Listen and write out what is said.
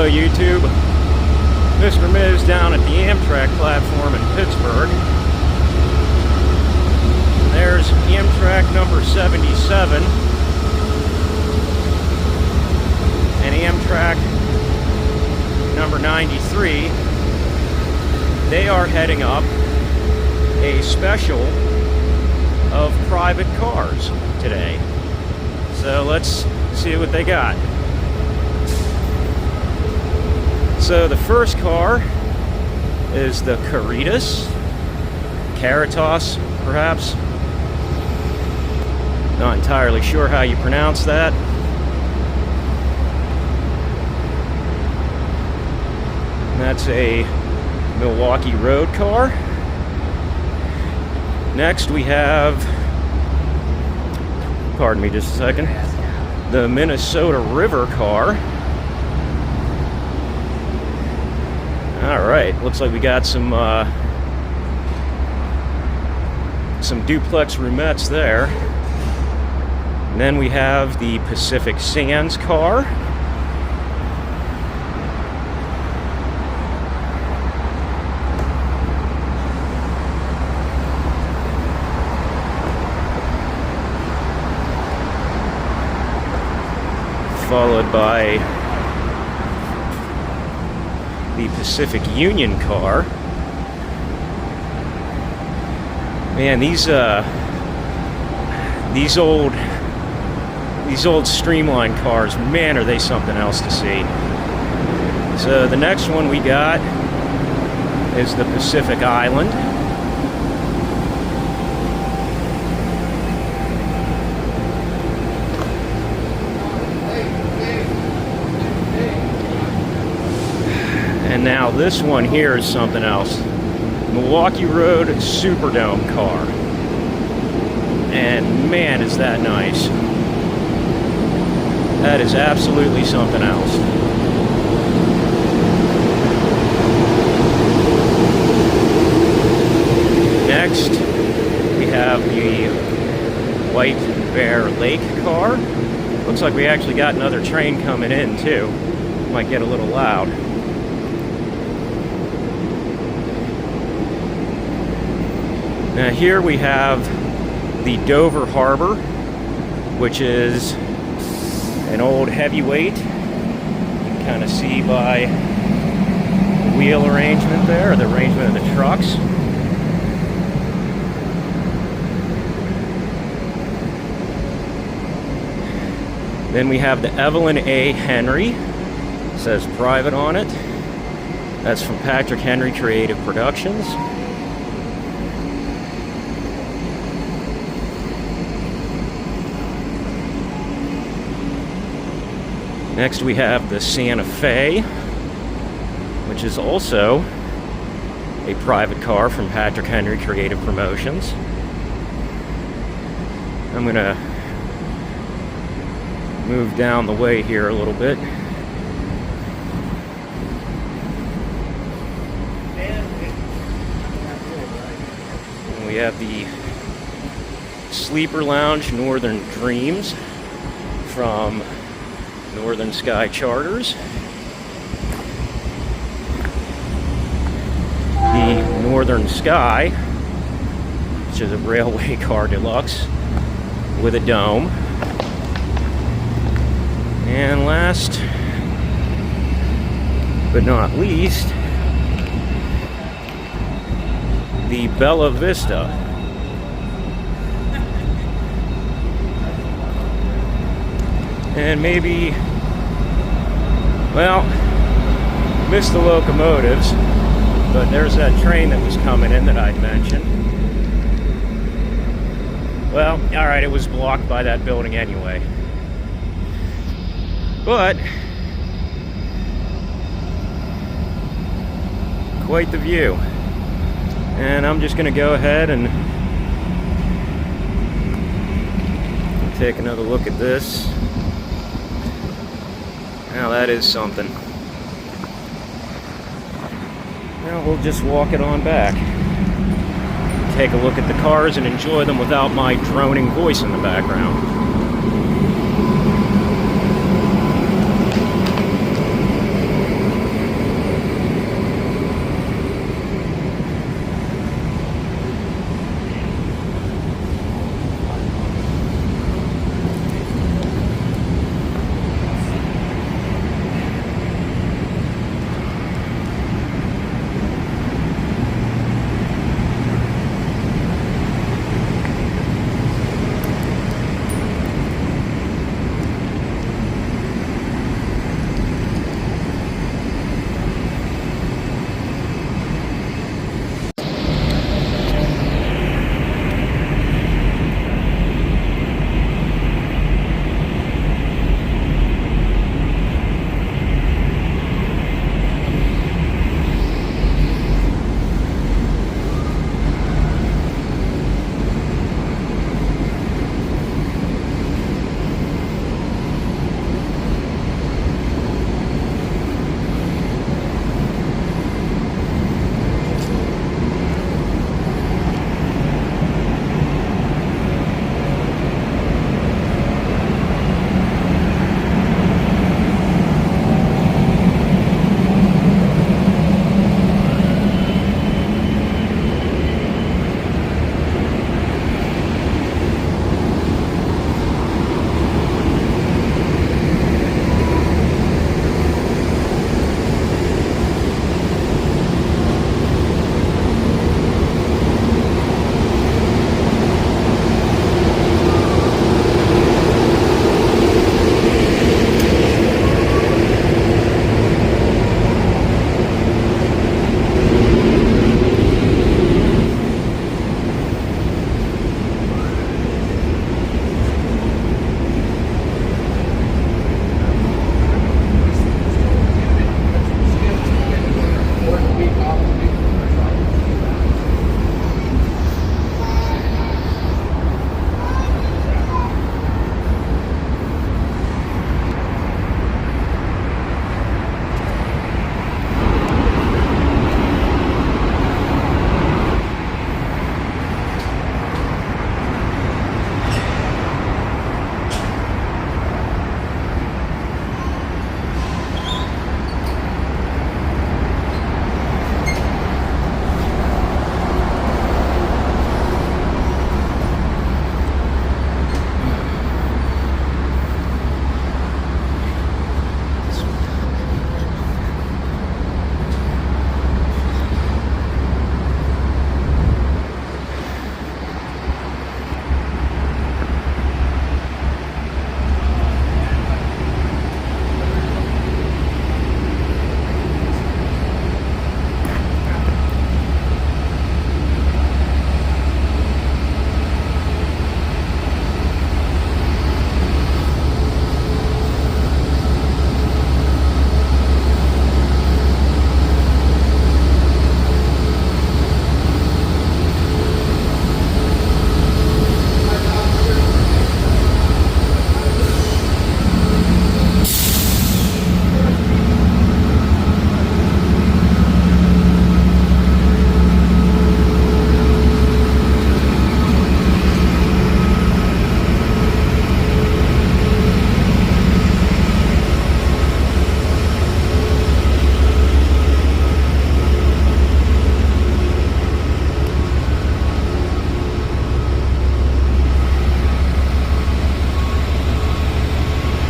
Hello YouTube, Mr. Miz down at the Amtrak platform in Pittsburgh. There's Amtrak number 77 and Amtrak number 93. They are heading up a special of private cars today. So let's see what they got. So the first car is the Caritas, perhaps. Not entirely sure how you pronounce that. And that's a Milwaukee road car. Next we have, pardon me just a second, the Minnesota River car. Alright, looks like we got some duplex roomettes there. And then we have the Pacific Sands car. Followed by the Pacific Union car. Man, these old streamlined cars, man, are they something else to see. So the next one we got is the Pacific Island. And now this one here is something else. Milwaukee Road Superdome car. And man, is that nice. That is absolutely something else. Next, we have the White Bear Lake car. Looks like we actually got another train coming in too. Might get a little loud. Now here we have the Dover Harbor, which is an old heavyweight. You can kind of see by the wheel arrangement there, or the arrangement of the trucks. Then we have the Evelyn A. Henry. It says private on it. That's from Patrick Henry Creative Productions. Next we have the Santa Fe, which is also a private car from Patrick Henry Creative Promotions. I'm going to move down the way here a little bit. And we have the Sleeper Lounge Northern Dreams from Northern Sky Charters. The Northern Sky, which is a railway car deluxe with a dome. And last but not least, the Bella Vista. And maybe, well, missed the locomotives, but there's that train that was coming in that I'd mentioned. Well, alright, it was blocked by that building anyway. But quite the view. And I'm just going to go ahead and take another look at this. Now that is something. Now we'll just walk it on back. Take a look at the cars and enjoy them without my droning voice in the background.